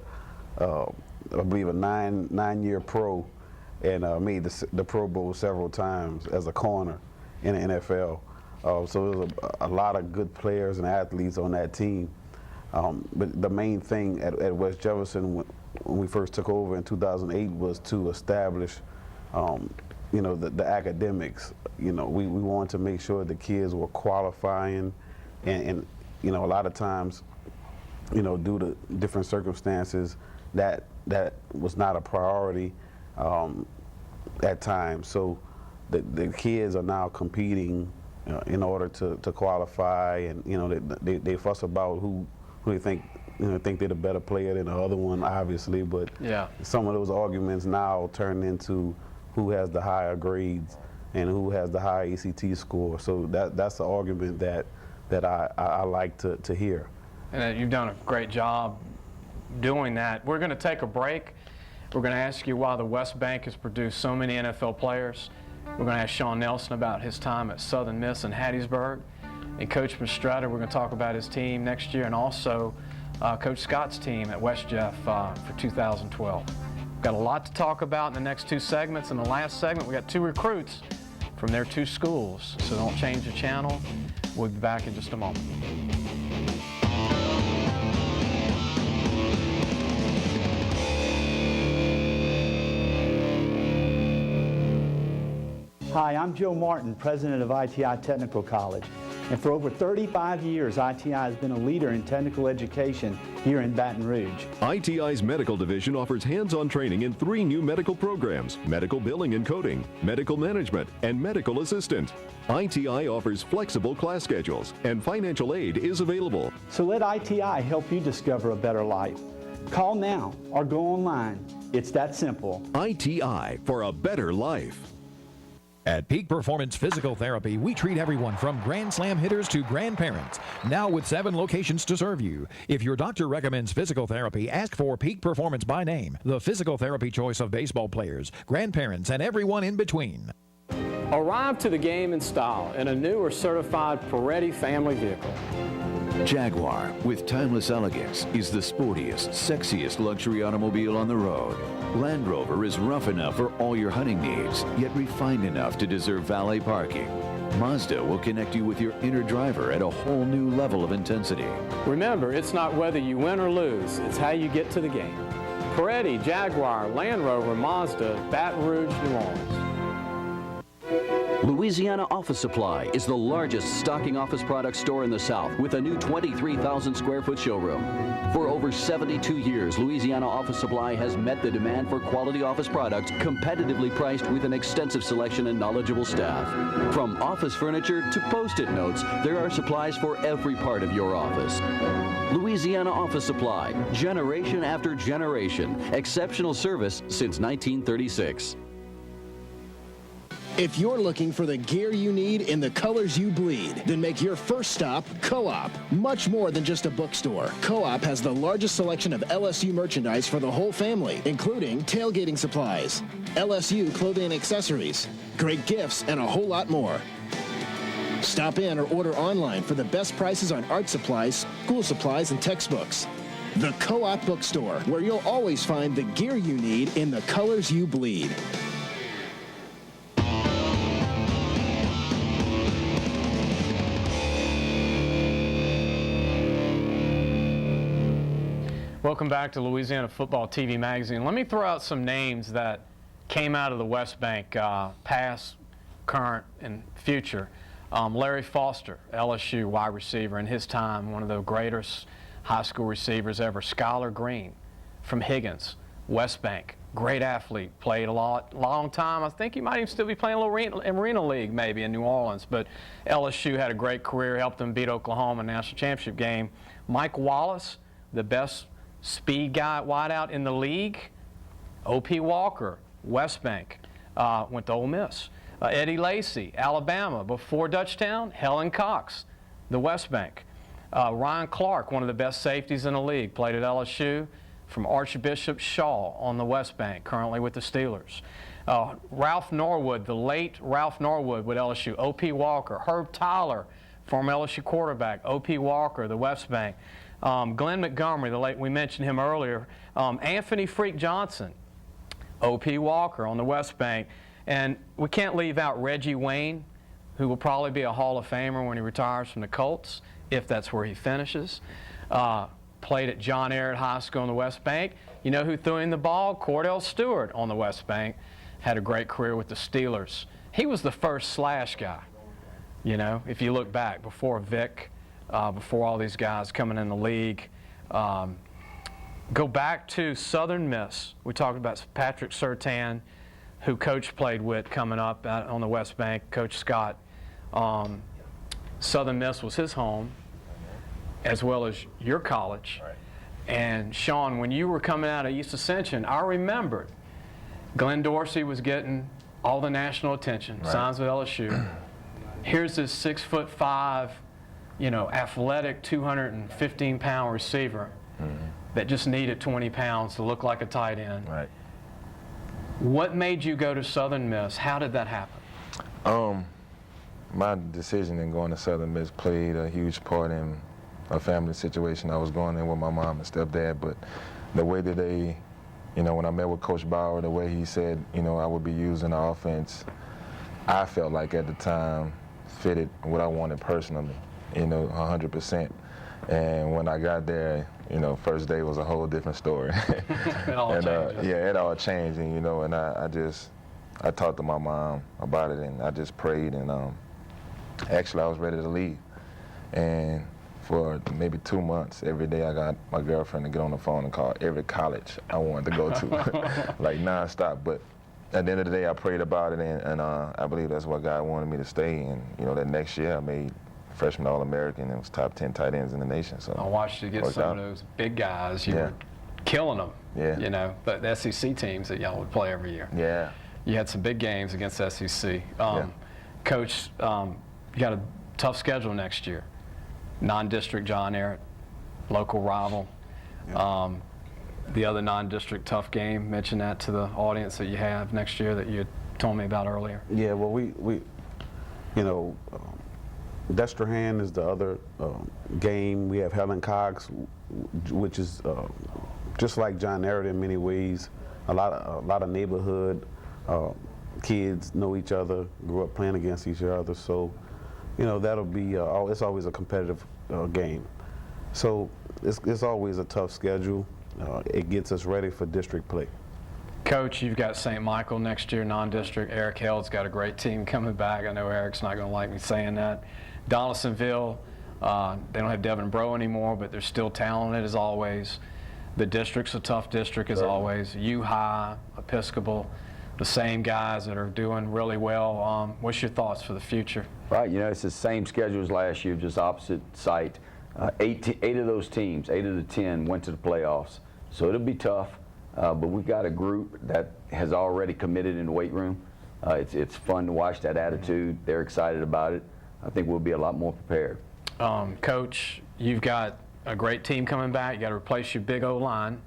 believe a nine-year pro, and made the Pro Bowl several times as a corner in the NFL. So there was a lot of good players and athletes on that team. But the main thing at West Jefferson when we first took over in 2008 was to establish, you know, the academics. You know, we wanted to make sure the kids were qualifying, and you know, a lot of times, you know, due to different circumstances, that was not a priority at times. So the kids are now competing in order to qualify, and they fuss about who they think they're the better player than the other one, obviously. But some of those arguments now turn into who has the higher grades and who has the higher ECT score. So that's the argument that I like to hear. And you've done a great job doing that. We're going to take a break. We're going to ask you why the West Bank has produced so many NFL players. We're going to ask Sean Nelson about his time at Southern Miss and Hattiesburg. And Coach Mistretta, we're going to talk about his team next year, and also Coach Scott's team at West Jeff for 2012. We've got a lot to talk about in the next two segments. In the last segment, we got two recruits from their two schools. So don't change the channel. We'll be back in just a moment. Hi, I'm Joe Martin, president of ITI Technical College. And for over 35 years, ITI has been a leader in technical education here in Baton Rouge. ITI's medical division offers hands-on training in 3 new medical programs: medical billing and coding, medical management, and medical assistant. ITI offers flexible class schedules, and financial aid is available. So let ITI help you discover a better life. Call now or go online. It's that simple. ITI, for a better life. At Peak Performance Physical Therapy, we treat everyone from Grand Slam hitters to grandparents. Now with 7 locations to serve you. If your doctor recommends physical therapy, ask for Peak Performance by name, the physical therapy choice of baseball players, grandparents, and everyone in between. Arrive to the game in style in a new or certified Peretti family vehicle. Jaguar, with timeless elegance, is the sportiest, sexiest luxury automobile on the road. Land Rover is rough enough for all your hunting needs, yet refined enough to deserve valet parking. Mazda will connect you with your inner driver at a whole new level of intensity. Remember, it's not whether you win or lose, it's how you get to the game. Peretti, Jaguar, Land Rover, Mazda, Baton Rouge, New Orleans. Louisiana Office Supply is the largest stocking office product store in the South with a new 23,000 square foot showroom. For over 72 years, Louisiana Office Supply has met the demand for quality office products competitively priced with an extensive selection and knowledgeable staff. From office furniture to Post-it notes, there are supplies for every part of your office. Louisiana Office Supply, generation after generation, exceptional service since 1936. If you're looking for the gear you need in the colors you bleed, then make your first stop Co-op. Much more than just a bookstore. Co-op has the largest selection of LSU merchandise for the whole family, including tailgating supplies, LSU clothing and accessories, great gifts, and a whole lot more. Stop in or order online for the best prices on art supplies, school supplies, and textbooks. The Co-op Bookstore, where you'll always find the gear you need in the colors you bleed. Welcome back to Louisiana Football TV Magazine. Let me throw out some names that came out of the West Bank, past, current, and future. Larry Foster, LSU wide receiver, in his time, one of the greatest high school receivers ever. Skylar Green from Higgins, West Bank, great athlete, played a long time. I think he might even still be playing a little Arena League maybe in New Orleans, but LSU had a great career, helped them beat Oklahoma in the national championship game. Mike Wallace, the best speed guy wideout in the league. O.P. Walker, West Bank, went to Ole Miss. Eddie Lacy, Alabama, before Dutchtown. Helen Cox, the West Bank. Ryan Clark, one of the best safeties in the league, played at LSU. From Archbishop Shaw on the West Bank, currently with the Steelers. Ralph Norwood, the late Ralph Norwood with LSU. O.P. Walker. Herb Tyler, former LSU quarterback. O.P. Walker, the West Bank. Glenn Montgomery, the late, we mentioned him earlier. Anthony Freak Johnson, O.P. Walker on the West Bank. And we can't leave out Reggie Wayne, who will probably be a Hall of Famer when he retires from the Colts, if that's where he finishes. Played at John Ehret High School on the West Bank. You know who threw in the ball? Cordell Stewart on the West Bank. Had a great career with the Steelers. He was the first slash guy, you know, if you look back, before Vic. Before all these guys coming in the league. Go back to Southern Miss. We talked about Patrick Surtain, who Coach played with coming up on the West Bank, Coach Scott. Southern Miss was his home, as well as your college. Right. And Sean, when you were coming out of East Ascension, I remembered Glenn Dorsey was getting all the national attention, Right. signs of LSU. Here's this 6'5", athletic 215-pound receiver that just needed 20 pounds to look like a tight end. Right. What made you go to Southern Miss? How did that happen? My decision in going to Southern Miss played a huge part in a family situation I was going in with my mom and stepdad, but the way that they, when I met with Coach Bauer, the way he said, I would be using the offense, I felt like at the time fitted what I wanted personally, 100%. And when I got there, first day was a whole different story. It all changed. Yeah, it all changed, and and I talked to my mom about it, and I just prayed, and actually I was ready to leave. And for maybe 2 months, every day I got my girlfriend to get on the phone and call every college I wanted to go to, like nonstop. But at the end of the day, I prayed about it, and I believe that's why God wanted me to stay. And that next year I made freshman All-American and was top 10 tight ends in the nation. So I watched you get some of those big guys. You were killing them. Yeah. But the SEC teams that y'all would play every year. Yeah. You had some big games against SEC. Coach, you got a tough schedule next year. Non-district John Ehret, local rival. The other non-district tough game, mention that to the audience that you have next year that you told me about earlier. Yeah, well, we Destrehan is the other game. We have Helen Cox, which is just like John Ehret in many ways. A lot of neighborhood kids know each other, grew up playing against each other. So, that'll be it's always a competitive game. So it's always a tough schedule. It gets us ready for district play. Coach, you've got St. Michael next year, non-district. Eric Held's got a great team coming back. I know Eric's not going to like me saying that. Donaldsonville, they don't have Devin Breaux anymore, but they're still talented as always. The district's a tough district as always. U-High, Episcopal, the same guys that are doing really well. What's your thoughts for the future? Right, it's the same schedule as last year, just opposite site. 8 of those teams, 8 of the 10 went to the playoffs. So it'll be tough, but we've got a group that has already committed in the weight room. It's fun to watch that attitude. They're excited about it. I think we'll be a lot more prepared. Coach, you've got a great team coming back. You got to replace your big O-line,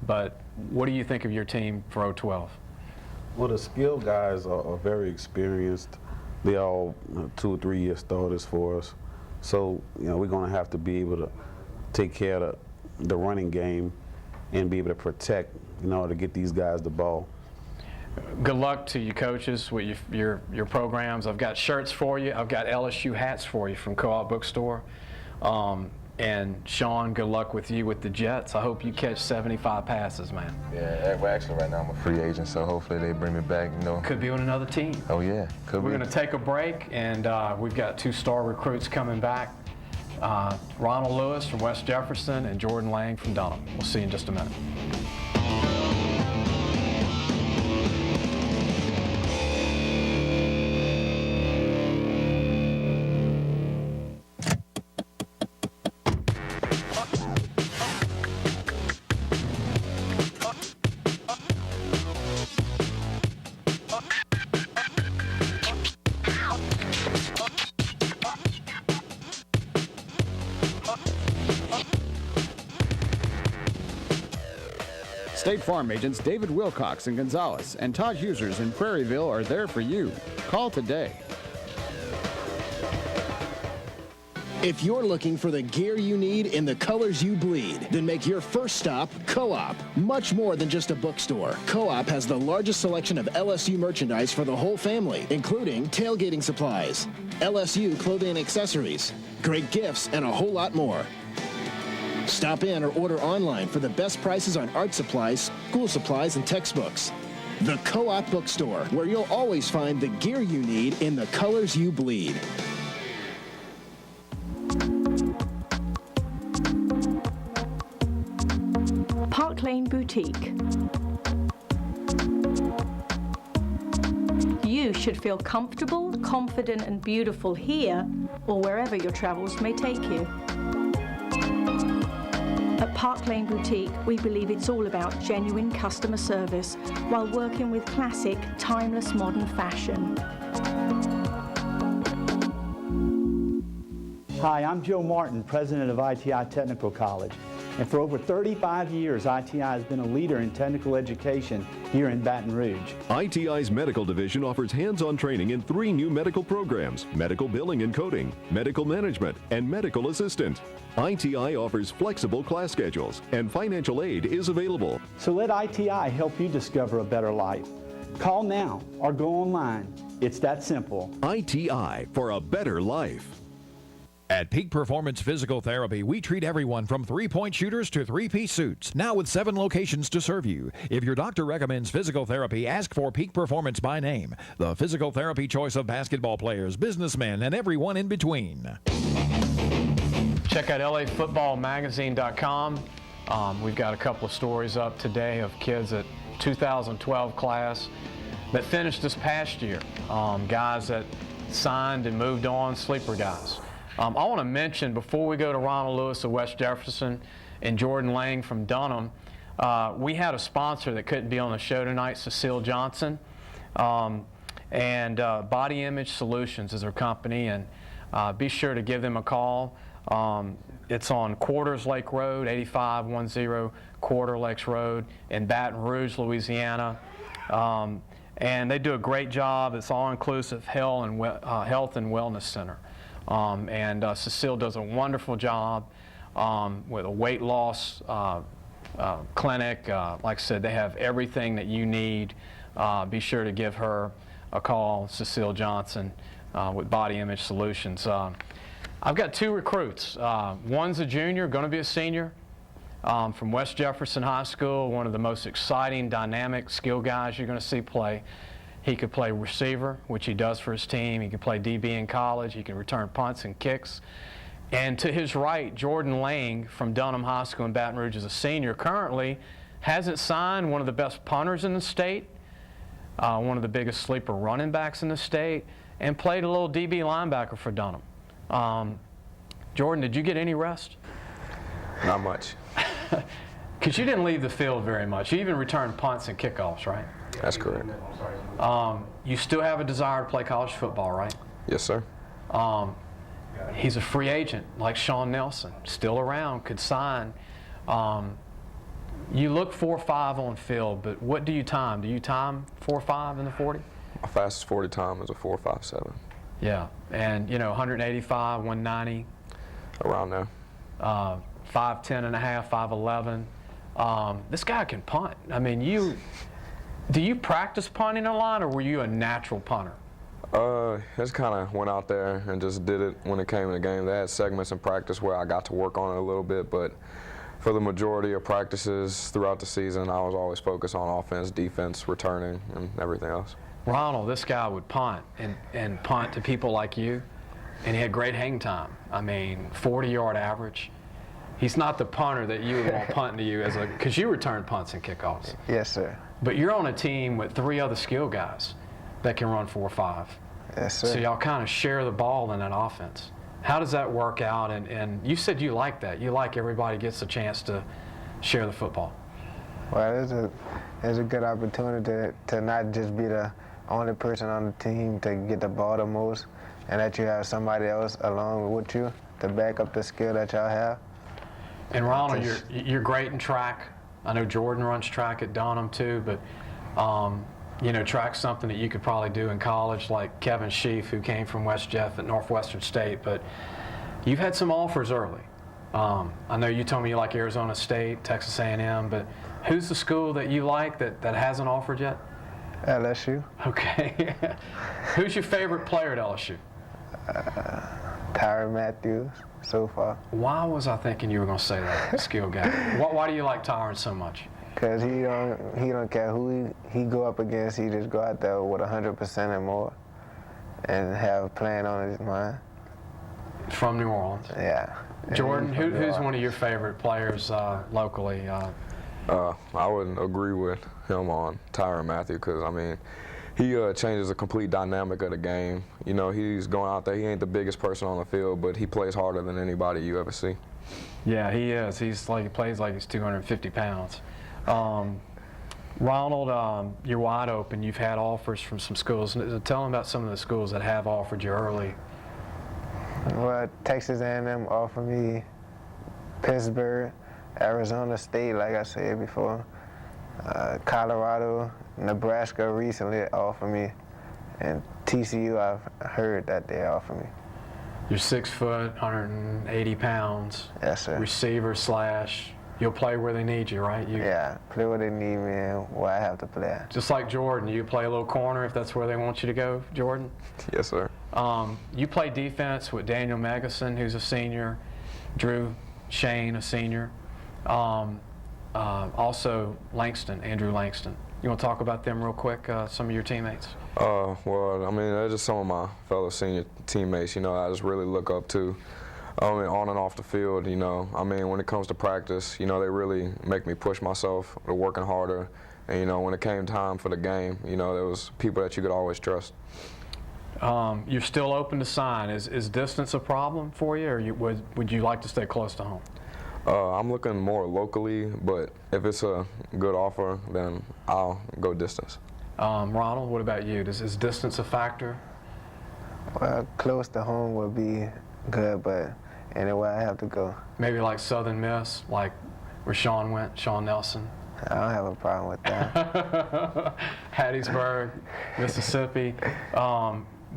but what do you think of your team for 012? Well, the skilled guys are very experienced. They all 2 or 3 year starters for us. So, we're going to have to be able to take care of the running game and be able to protect, to get these guys the ball. Good luck to you coaches with your programs. I've got shirts for you. I've got LSU hats for you from Co-op Bookstore. And Sean, good luck with you with the Jets. I hope you catch 75 passes, man. Yeah, well, actually right now I'm a free agent, so hopefully they bring me back, Could be on another team. Oh yeah, could be. We're going to take a break, and we've got 2 star recruits coming back. Ronald Lewis from West Jefferson and Jordan Lang from Dunham. We'll see you in just a minute. State Farm agents David Wilcox in Gonzales and Todd Husers in Prairieville are there for you. Call today. If you're looking for the gear you need in the colors you bleed, then make your first stop Co-op. Much more than just a bookstore. Co-op has the largest selection of LSU merchandise for the whole family, including tailgating supplies, LSU clothing and accessories, great gifts, and a whole lot more. Stop in or order online for the best prices on art supplies, school supplies, and textbooks. The Co-op Bookstore, where you'll always find the gear you need in the colors you bleed. Park Lane Boutique. You should should feel comfortable, confident, and beautiful here or wherever your travels may take you. At Park Lane Boutique, we believe it's all about genuine customer service while working with classic, timeless modern fashion. Hi, I'm Joe Martin, president of ITI Technical College. And for over 35 years, ITI has been a leader in technical education here in Baton Rouge. ITI's medical division offers hands-on training in 3 new medical programs: medical billing and coding, medical management, and medical assistant. ITI offers flexible class schedules, and financial aid is available. So let ITI help you discover a better life. Call now or go online. It's that simple. ITI for a better life. At Peak Performance Physical Therapy, we treat everyone from three-point shooters to three-piece suits, now with 7 locations to serve you. If your doctor recommends physical therapy, ask for Peak Performance by name, the physical therapy choice of basketball players, businessmen, and everyone in between. Check out lafootballmagazine.com. We've got a couple of stories up today of kids at 2012 class that finished this past year, guys that signed and moved on, sleeper guys. I want to mention, before we go to Ronald Lewis of West Jefferson and Jordan Lang from Dunham, we had a sponsor that couldn't be on the show tonight, Cecile Johnson, and Body Image Solutions is her company, and be sure to give them a call. It's on Quarters Lake Road, 8510 Quarter Lakes Road in Baton Rouge, Louisiana. And they do a great job. It's all-inclusive health and wellness center. Cecile does a wonderful job with a weight loss clinic. Like I said, they have everything that you need. Be sure to give her a call, Cecile Johnson with Body Image Solutions. I've got 2 recruits. One's a junior, going to be a senior, from West Jefferson High School, one of the most exciting, dynamic, skill guys you're going to see play. He could play receiver, which he does for his team. He can play DB in college. He can return punts and kicks. And to his right, Jordan Lang from Dunham High School in Baton Rouge is a senior. Currently hasn't signed, one of the best punters in the state, one of the biggest sleeper running backs in the state, and played a little DB linebacker for Dunham. Jordan, did you get any rest? Not much. Because you didn't leave the field very much. You even returned punts and kickoffs, right? That's correct. You still have a desire to play college football, right? Yes, sir. He's a free agent, like Sean Nelson, still around, could sign. You look 4.5 on field, but what do you time? Do you time 4.5 in the 40? My fastest 40 time is a 4.57. Yeah, and 185, 190. Around there. 5'10 and a half, 5'11. This guy can punt. I mean, do you practice punting a lot, or were you a natural punter? Just kind of went out there and just did it when it came to the game. They had segments in practice where I got to work on it a little bit, but for the majority of practices throughout the season, I was always focused on offense, defense, returning, and everything else. Ronald, this guy would punt and punt to people like you, and he had great hang time. I mean, 40-yard average. He's not the punter that you would want punting to you because you return punts and kickoffs. Yes, sir. But you're on a team with 3 other skill guys that can run 4.5. Yes, sir. So y'all kind of share the ball in that offense. How does that work out? And you said you like that. You like everybody gets a chance to share the football. Well, it's a good opportunity to not just be the only person on the team to get the ball the most, and that you have somebody else along with you to back up the skill that y'all have. And Ronald, you're great in track. I know Jordan runs track at Dunham too, but track's something that you could probably do in college, like Kevin Sheaf, who came from West Jeff at Northwestern State. But you've had some offers early. I know you told me you like Arizona State, Texas A&M, but who's the school that you like that hasn't offered yet? LSU. Okay. Who's your favorite player at LSU? Tyrann Mathieu, so far. Why was I thinking you were going to say that, skill guy? Why do you like Tyrann so much? Because he don't care who he go up against. He just go out there with 100% and more, and have a plan on his mind. From New Orleans. Yeah. Jordan, who's one of your favorite players locally? I wouldn't agree with him on Tyrann Mathieu because, I mean, he changes the complete dynamic of the game. You know, he's going out there, he ain't the biggest person on the field, but he plays harder than anybody you ever see. Yeah, he is. He plays like he's 250 pounds. Ronald, you're wide open. You've had offers from some schools. Tell them about some of the schools that have offered you early. Well, Texas A&M offered me, Pittsburgh, Arizona State, like I said before, Colorado, Nebraska recently offered me, and TCU I've heard that they offer me. You're 6 foot, 180 pounds. Yes, sir. Receiver slash. You'll play where they need you, right? Yeah, play where they need me and where I have to play. Just like Jordan, you play a little corner if that's where they want you to go, Jordan? Yes, sir. You play defense with Daniel Megason, who's a senior, Drew Shane, a senior, also Langston, Andrew Langston. You want to talk about them real quick, some of your teammates? Well, I mean, they're just some of my fellow senior teammates, you know, I just really look up to. I mean, on and off the field, you know, I mean, when it comes to practice, you know, they really make me push myself. They're working harder. And, you know, when it came time for the game, you know, there was people that you could always trust. You're still open to sign. Is distance a problem for you, or would you like to stay close to home? I'm looking more locally, but if it's a good offer, then I'll go distance. Ronald, what about you? Is distance a factor? Well, close to home would be good, but anywhere I have to go. Maybe like Southern Miss, like where Sean went, Sean Nelson. I don't have a problem with that. Hattiesburg, Mississippi.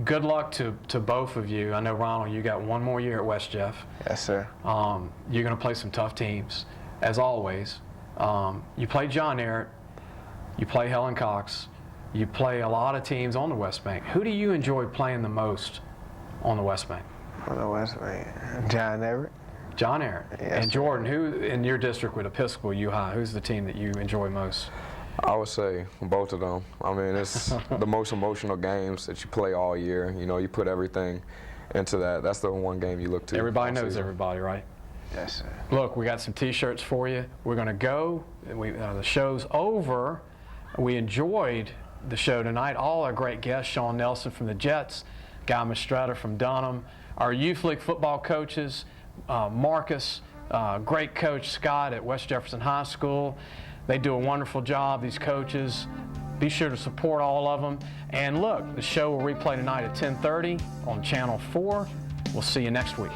Good luck to both of you. I know, Ronald, you got one more year at West Jeff. Yes, sir. You're going to play some tough teams, as always. You play John Ehret. You play Helen Cox. You play a lot of teams on the West Bank. Who do you enjoy playing the most on the West Bank? On the West Bank, John Ehret. John Ehret. Yes, and Jordan, who in your district with Episcopal U High, who's the team that you enjoy most? I would say both of them. I mean, it's the most emotional games that you play all year. You know, you put everything into that. That's the one game you look to. Everybody knows everybody, right? Yes, sir. Look, we got some T-shirts for you. We're going to go. The show's over. We enjoyed the show tonight. All our great guests, Sean Nelson from the Jets, Guy Mastretta from Dunham, our Youth League football coaches, Marcus, great coach Scott at West Jefferson High School. They do a wonderful job, these coaches. Be sure to support all of them. And look, the show will replay tonight at 10:30 on Channel 4. We'll see you next week.